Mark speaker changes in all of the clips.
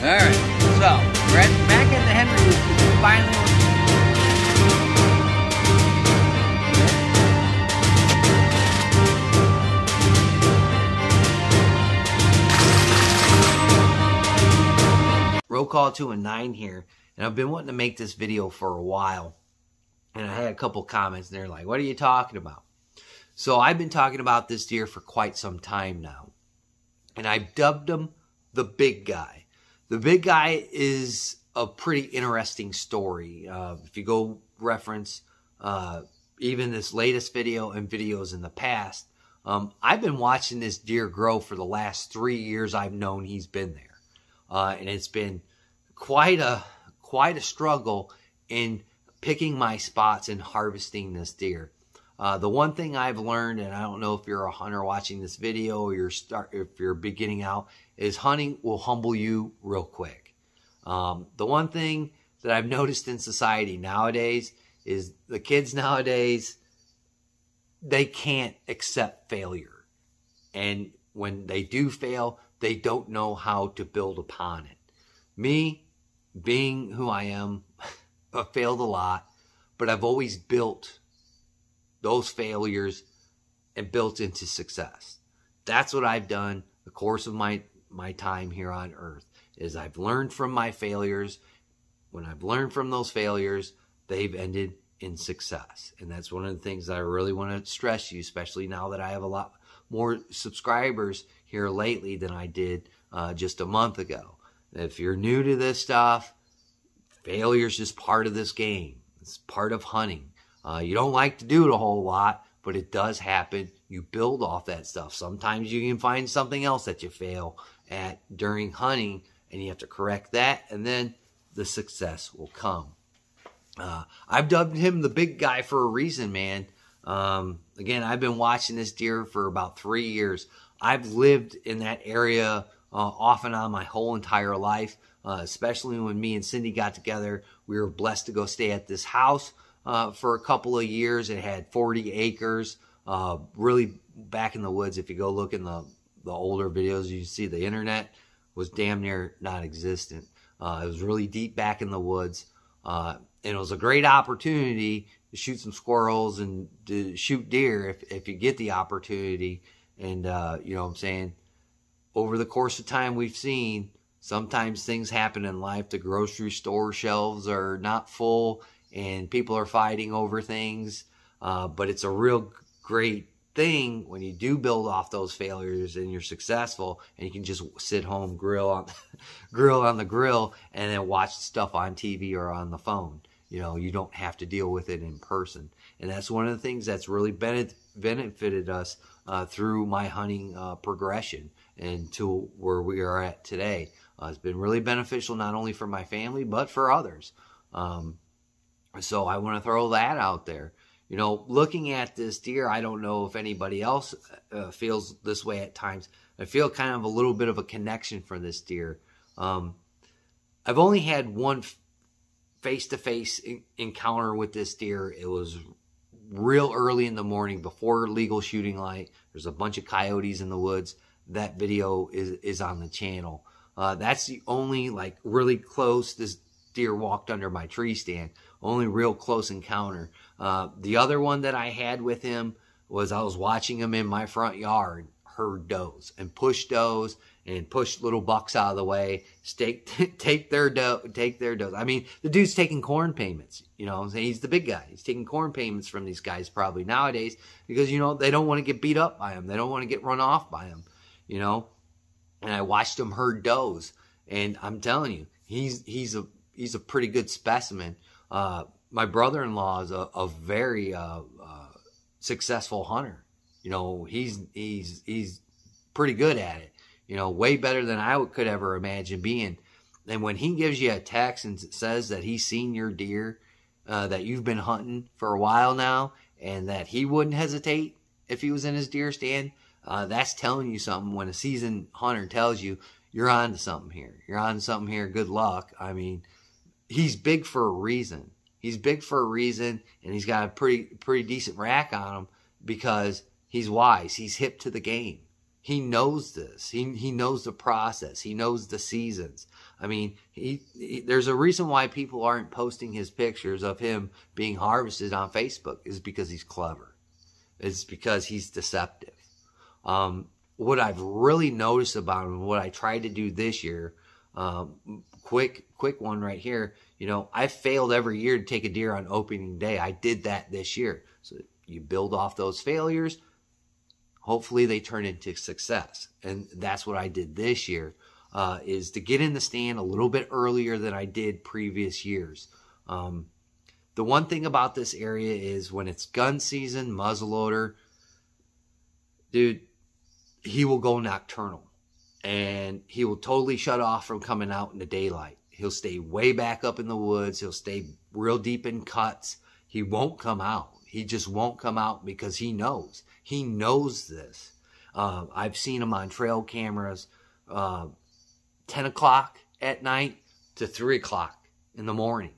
Speaker 1: Alright, so we're back at the Henry Loop. Finally. Roll call to a 9 here, and I've been wanting to make this video for a while, and I had a couple comments, and they're like, what are you talking about? So I've been talking about this deer for quite some time now, and I've dubbed him the big guy. The big guy is a pretty interesting story. If you go reference even this latest video and videos in the past, I've been watching this deer grow for the last 3 years I've known he's been there. And it's been quite a struggle in picking my spots and harvesting this deer. The one thing I've learned, and I don't know if you're a hunter watching this video or if you're beginning out, is hunting will humble you real quick. The one thing that I've noticed in society nowadays is the kids nowadays, they can't accept failure. And when they do fail, they don't know how to build upon it. Me, being who I am, I've failed a lot, but I've always built those failures and built into success. That's what I've done the course of my time here on earth, is I've learned from my failures. When I've learned from those failures, they've ended in success. And that's one of the things that I really want to stress to you, especially now that I have a lot more subscribers here lately than I did just a month ago. If you're new to this stuff, failure is just part of this game. It's part of hunting. You don't like to do it a whole lot, but it does happen. You build off that stuff. Sometimes you can find something else that you fail at during hunting, and you have to correct that, and then the success will come. I've dubbed him the big guy for a reason, man. Again, I've been watching this deer for about 3 years. I've lived in that area off and on my whole entire life, especially when me and Cindy got together. We were blessed to go stay at this house for a couple of years. It had 40 acres, really back in the woods. If you go look in the older videos, you see the internet was damn near non-existent. It was really deep back in the woods, and it was a great opportunity to shoot some squirrels and to shoot deer if you get the opportunity. And you know what I'm saying? Over the course of time, we've seen sometimes things happen in life. The grocery store shelves are not full and people are fighting over things. But it's a real great thing when you do build off those failures and you're successful, and you can just sit home, grill on the grill, and then watch stuff on TV or on the phone. You know, you don't have to deal with it in person. And that's one of the things that's really benefited us through my hunting progression and to where we are at today. It's been really beneficial not only for my family, but for others. So I want to throw that out there. You know, looking at this deer, I don't know if anybody else feels this way at times. I feel kind of a little bit of a connection for this deer. I've only had one face-to-face encounter with this deer. It was real early in the morning before legal shooting light. There's a bunch of coyotes in the woods. That video is on the channel. That's the only like really close. This deer walked under my tree stand. Only real close encounter. The other one that I had with him was I was watching him in my front yard herd does and push does and push little bucks out of the way, take their does. I mean, the dude's taking corn payments. You know what I'm saying? He's the big guy. He's taking corn payments from these guys probably nowadays because, you know, they don't want to get beat up by him. They don't want to get run off by him, you know. And I watched him herd does, and I'm telling you, he's a pretty good specimen. My brother-in-law is a very successful hunter. You know, he's pretty good at it. You know, way better than I could ever imagine being. And when he gives you a text and says that he's seen your deer that you've been hunting for a while now, and that he wouldn't hesitate if he was in his deer stand, that's telling you something. When a seasoned hunter tells you, you're on to something here. You're on to something here. Good luck. I mean, he's big for a reason. He's big for a reason, and he's got a pretty decent rack on him because he's wise. He's hip to the game. He knows this. He knows the process. He knows the seasons. I mean, there's a reason why people aren't posting his pictures of him being harvested on Facebook, is because he's clever. It's because he's deceptive. What I've really noticed about him, what I tried to do this year, quick one right here, you know, I failed every year to take a deer on opening day. I did that this year. So you build off those failures. Hopefully they turn into success. And that's what I did this year, is to get in the stand a little bit earlier than I did previous years. The one thing about this area is when it's gun season, muzzleloader, dude, he will go nocturnal. And he will totally shut off from coming out in the daylight. He'll stay way back up in the woods. He'll stay real deep in cuts. He won't come out. He just won't come out because he knows. He knows this. I've seen him on trail cameras 10 o'clock at night to 3 o'clock in the morning.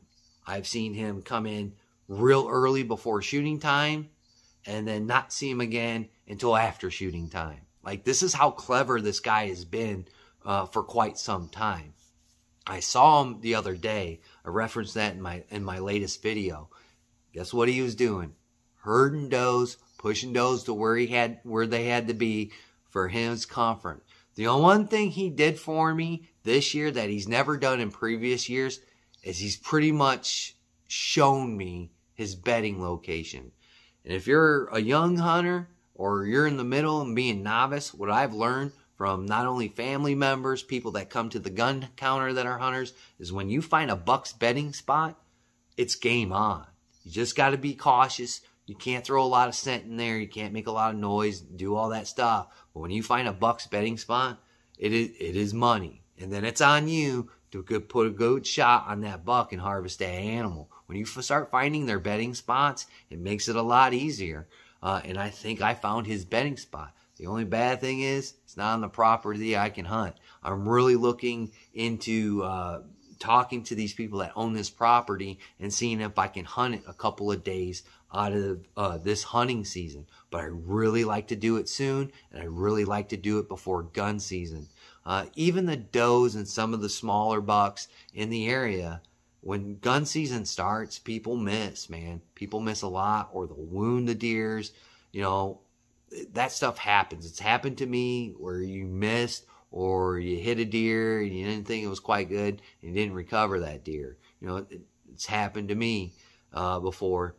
Speaker 1: I've seen him come in real early before shooting time and then not see him again until after shooting time. Like, this is how clever this guy has been for quite some time. I saw him the other day. I referenced that in my latest video. Guess what he was doing? Herding does, pushing does to where they had to be for his comfort. The only one thing he did for me this year that he's never done in previous years is he's pretty much shown me his bedding location. And if you're a young hunter or you're in the middle and being novice, what I've learned from not only family members, people that come to the gun counter that are hunters, is when you find a buck's bedding spot, it's game on. You just got to be cautious. You can't throw a lot of scent in there. You can't make a lot of noise, do all that stuff. But when you find a buck's bedding spot, it is money. And then it's on you to put a good shot on that buck and harvest that animal. When you start finding their bedding spots, it makes it a lot easier. And I think I found his bedding spot. The only bad thing is it's not on the property I can hunt. I'm really looking into talking to these people that own this property and seeing if I can hunt it a couple of days out of this hunting season. But I really like to do it soon, and I really like to do it before gun season. Even the does and some of the smaller bucks in the area, when gun season starts, people miss, man. People miss a lot, or they'll wound the deers. You know, that stuff happens. It's happened to me where you missed or you hit a deer and you didn't think it was quite good and you didn't recover that deer. You know, it's happened to me before.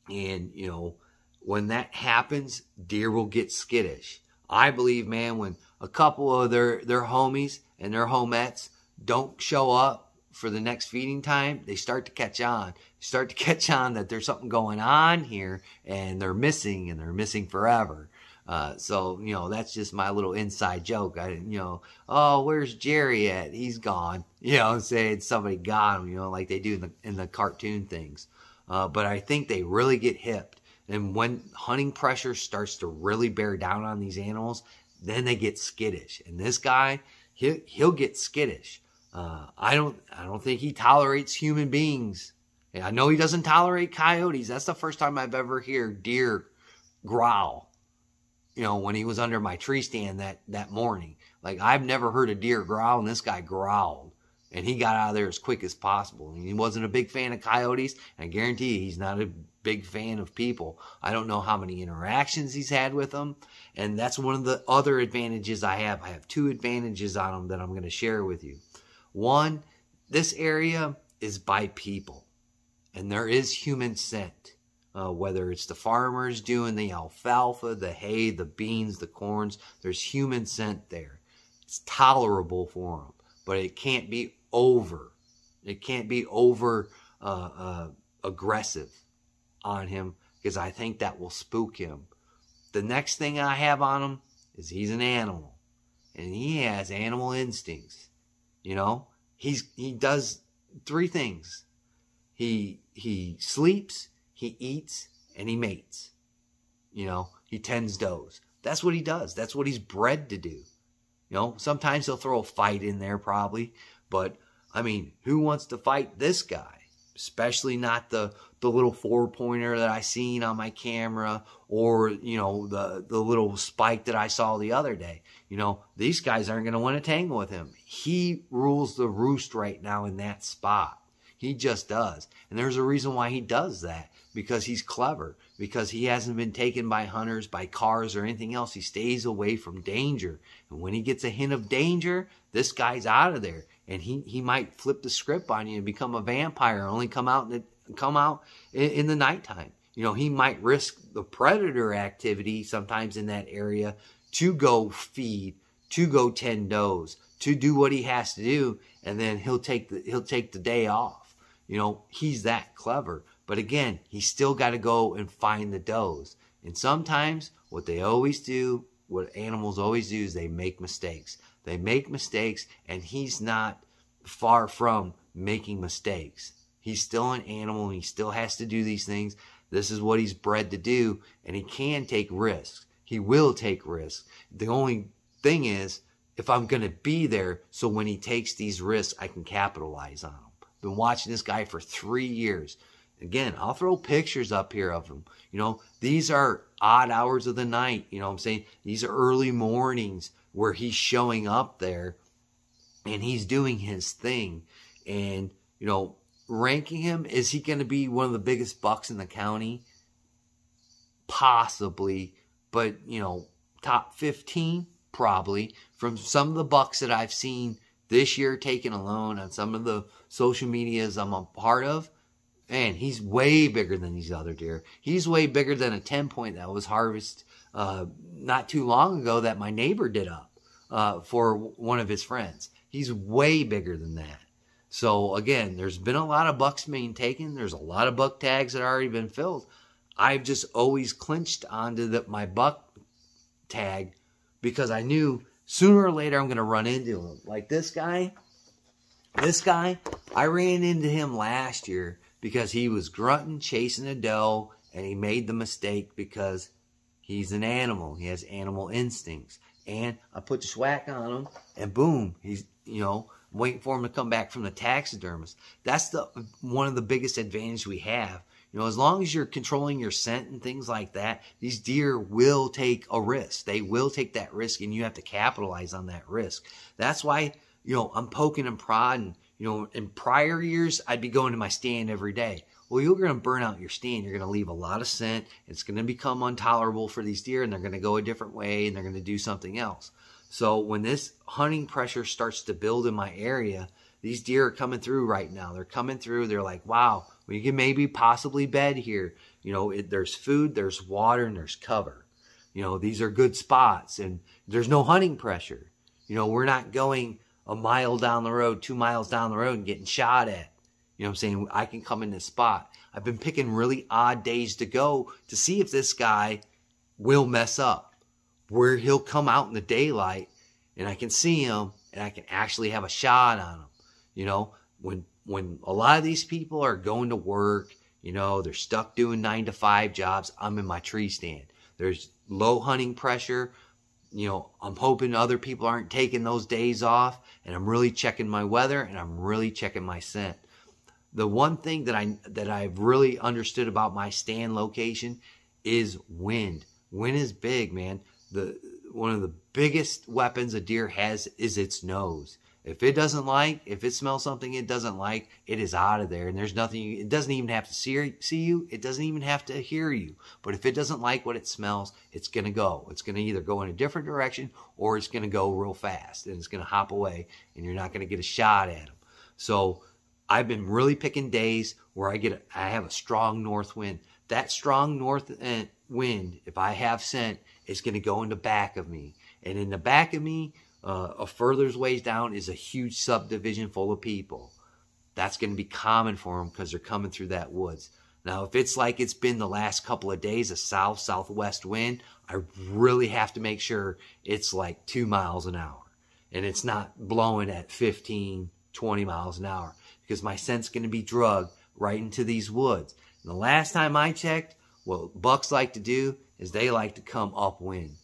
Speaker 1: And, you know, when that happens, deer will get skittish. I believe, man, when a couple of their homies and their homettes don't show up for the next feeding time, they start to catch on. They start to catch on that there's something going on here, and they're missing forever. So, you know, that's just my little inside joke. I didn't, you know, oh, where's Jerry at? He's gone. You know, saying somebody got him, you know, like they do in the cartoon things. But I think they really get hipped. And when hunting pressure starts to really bear down on these animals, then they get skittish. And this guy, he'll get skittish. I don't think he tolerates human beings. I know he doesn't tolerate coyotes. That's the first time I've ever heard deer growl. You know, when he was under my tree stand that morning. Like, I've never heard a deer growl, and this guy growled. And he got out of there as quick as possible. And he wasn't a big fan of coyotes. And I guarantee you, he's not a big fan of people. I don't know how many interactions he's had with them. And that's one of the other advantages I have. I have 2 advantages on him that I'm going to share with you. One, this area is by people. And there is human scent. Whether it's the farmers doing the alfalfa, the hay, the beans, the corns, there's human scent there. It's tolerable for them. But it can't be over. It can't be over aggressive on him, because I think that will spook him. The next thing I have on him is he's an animal. And he has animal instincts. You know? He does 3 things. He sleeps, he eats, and he mates. You know? He tends does. That's what he does. That's what he's bred to do. You know, sometimes he'll throw a fight in there probably. But, I mean, who wants to fight this guy? especially not the little 4-pointer that I seen on my camera, or, you know, the little spike that I saw the other day. You know, these guys aren't going to want to tangle with him. He rules the roost right now in that spot. He just does. And there's a reason why he does that, because he's clever, because he hasn't been taken by hunters, by cars, or anything else. He stays away from danger. And when he gets a hint of danger, this guy's out of there. And he might flip the script on you and become a vampire, only come out in the nighttime. You know, he might risk the predator activity sometimes in that area to go feed, to go tend does, to do what he has to do, and then he'll take the day off. You know, he's that clever. But again, he's still got to go and find the does. And sometimes what they always do, what animals always do, is they make mistakes. They make mistakes, and he's not far from making mistakes. He's still an animal, and he still has to do these things. This is what he's bred to do, and he can take risks. He will take risks. The only thing is, if I'm going to be there, so when he takes these risks, I can capitalize on them. Been watching this guy for 3 years. Again, I'll throw pictures up here of him. You know, these are odd hours of the night. You know what I'm saying? These are early mornings where he's showing up there and he's doing his thing. And, you know, ranking him, is he going to be one of the biggest bucks in the county? Possibly. But, you know, top 15? Probably. From some of the bucks that I've seen this year taken alone on some of the social medias I'm a part of, man, he's way bigger than these other deer. He's way bigger than a 10-point that was harvested not too long ago that my neighbor did up for one of his friends. He's way bigger than that. So again, there's been a lot of bucks being taken. There's a lot of buck tags that have already been filled. I've just always clinched onto my buck tag because I knew sooner or later I'm going to run into him. Like this guy, I ran into him last year because he was grunting, chasing a doe, and he made the mistake because he's an animal. He has animal instincts. And I put the schwack on him, and boom, he's, you know, waiting for him to come back from the taxidermist. That's one of the biggest advantages we have. You know, as long as you're controlling your scent and things like that, these deer will take a risk. They will take that risk, and you have to capitalize on that risk. That's why, you know, I'm poking and prodding. You know, in prior years, I'd be going to my stand every day. Well, you're going to burn out your stand. You're going to leave a lot of scent. It's going to become intolerable for these deer, and they're going to go a different way, and they're going to do something else. So when this hunting pressure starts to build in my area, these deer are coming through right now. They're coming through. They're like, wow, we can maybe possibly bed here. You know, there's food, there's water, and there's cover. You know, these are good spots, and there's no hunting pressure. You know, we're not going a mile down the road, 2 miles down the road and getting shot at. You know what I'm saying? I can come in this spot. I've been picking really odd days to go to see if this guy will mess up, where he'll come out in the daylight and I can see him and I can actually have a shot on him. You know, when a lot of these people are going to work, you know, they're stuck doing 9-to-5 jobs, I'm in my tree stand. There's low hunting pressure. You know, I'm hoping other people aren't taking those days off, and I'm really checking my weather, and I'm really checking my scent. The one thing that I've really understood about my stand location is wind. Wind is big, man. One of the biggest weapons a deer has is its nose. If it smells something it doesn't like, it is out of there. And there's nothing, it doesn't even have to see you. It doesn't even have to hear you. But if it doesn't like what it smells, it's going to go. It's going to either go in a different direction or it's going to go real fast and it's going to hop away and you're not going to get a shot at him. So I've been really picking days where I have a strong north wind. That strong north wind, if I have scent, is going to go in the back of me. And in the back of me, a further ways down is a huge subdivision full of people. That's going to be common for them because they're coming through that woods. Now, if it's like it's been the last couple of days, a southwest wind, I really have to make sure it's like 2 miles an hour. And it's not blowing at 15, 20 miles an hour because my scent's going to be drugged right into these woods. And the last time I checked, what bucks like to do is they like to come upwind.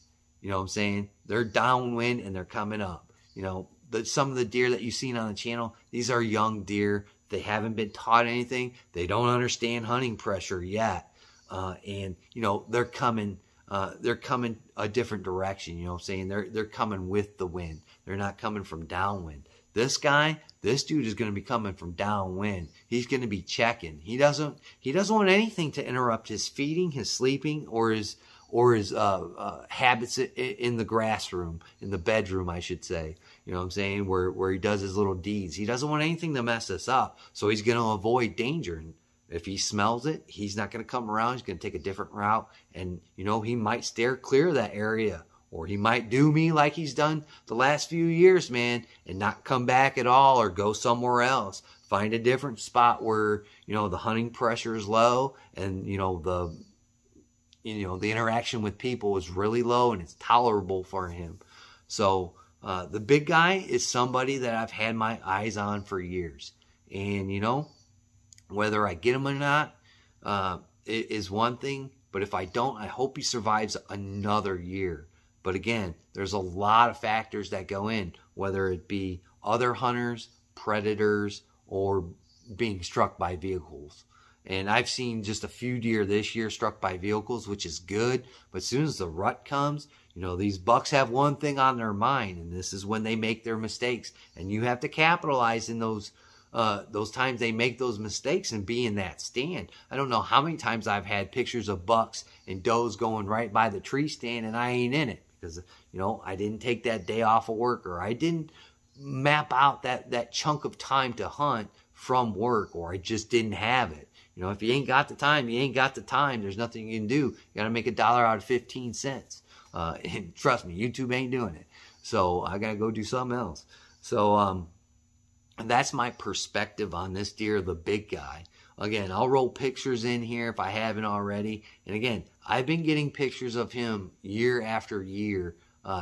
Speaker 1: You know what I'm saying? They're downwind and they're coming up. You know, some of the deer that you've seen on the channel, these are young deer they haven't been taught anything, they don't understand hunting pressure yet, and you know they're coming a different direction. You know what I'm saying? They're coming with the wind. They're not coming from downwind. This dude is going to be coming from downwind. He's going to be checking. He doesn't want anything to interrupt his feeding, his sleeping, or his habits in the grass room, in the bedroom, I should say. You know what I'm saying? Where he does his little deeds. He doesn't want anything to mess us up. So he's going to avoid danger. And if he smells it, he's not going to come around. He's going to take a different route. And, you know, he might steer clear of that area. Or he might do me like he's done the last few years, man, and not come back at all, or go somewhere else. Find a different spot where, you know, the hunting pressure is low, and, you know, the interaction with people is really low and it's tolerable for him. So the big guy is somebody that I've had my eyes on for years. And, you know, whether I get him or not is one thing. But if I don't, I hope he survives another year. But again, there's a lot of factors that go in, whether it be other hunters, predators, or being struck by vehicles. And I've seen just a few deer this year struck by vehicles, which is good. But as soon as the rut comes, you know, these bucks have one thing on their mind, and this is when they make their mistakes. And you have to capitalize in those times they make those mistakes and be in that stand. I don't know how many times I've had pictures of bucks and does going right by the tree stand, and I ain't in it. Because, you know, I didn't take that day off of work, or I didn't map out that chunk of time to hunt from work, or I just didn't have it. You know, if you ain't got the time, you ain't got the time. There's nothing you can do. You got to make $1 out of 15 cents. And trust me, YouTube ain't doing it. So I got to go do something else. So that's my perspective on this deer, the big guy. Again, I'll roll pictures in here if I haven't already. And again, I've been getting pictures of him year after year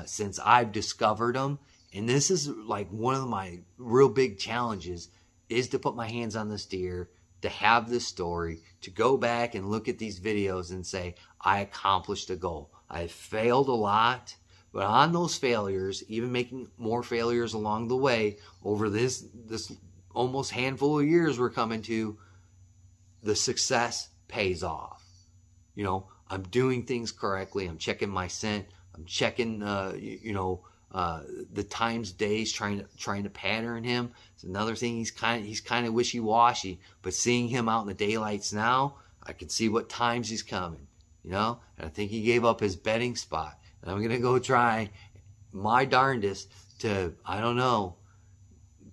Speaker 1: since I've discovered him. And this is like one of my real big challenges, is to put my hands on this deer, to have this story, to go back and look at these videos and say, I accomplished a goal. I failed a lot, but on those failures, even making more failures along the way, over this almost handful of years we're coming to, the success pays off. You know, I'm doing things correctly. I'm checking my scent. I'm checking, the times, days, trying to pattern him. It's another thing. He's kind of wishy-washy, but seeing him out in the daylights now, I can see what times he's coming. You know, and I think he gave up his bedding spot. And I'm gonna go try my darndest to, I don't know,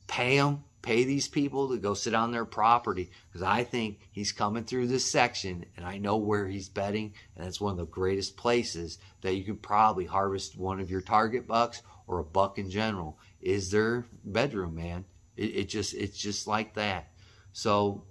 Speaker 1: pay these people to go sit on their property, because I think he's coming through this section, and I know where he's bedding, and it's one of the greatest places that you could probably harvest one of your target bucks, or a buck in general, is their bedroom, man. It's just like that. So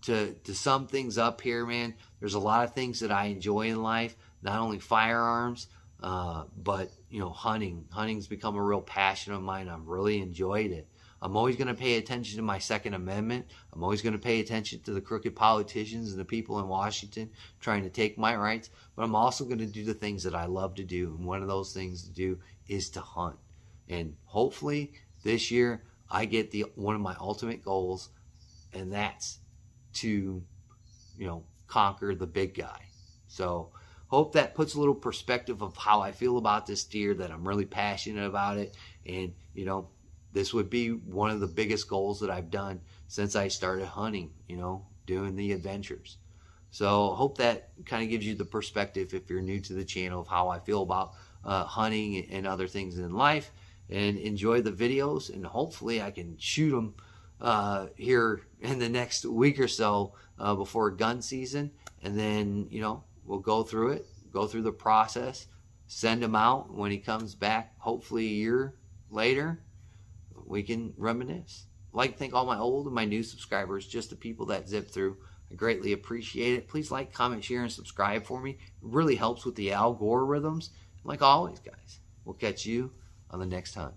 Speaker 1: to sum things up here, man, there's a lot of things that I enjoy in life, not only firearms, but, you know, hunting. Hunting's become a real passion of mine. I've really enjoyed it. I'm always going to pay attention to my Second Amendment. I'm always going to pay attention to the crooked politicians and the people in Washington trying to take my rights. But I'm also going to do the things that I love to do. And one of those things to do is to hunt. And hopefully this year I get one of my ultimate goals, and that's to, you know, conquer the big guy. So hope that puts a little perspective of how I feel about this deer, that I'm really passionate about it. And, you know, this would be one of the biggest goals that I've done since I started hunting, you know, doing the adventures. So hope that kind of gives you the perspective, if you're new to the channel, of how I feel about hunting and other things in life. And enjoy the videos, and hopefully I can shoot them here in the next week or so before gun season. And then, you know, we'll go through it, go through the process, send him out. When he comes back, hopefully a year later, we can reminisce. I'd like to thank all my old and my new subscribers, just the people that zip through. I greatly appreciate it. Please like, comment, share, and subscribe for me. It really helps with the algorithms. Like always, guys, we'll catch you on the next time.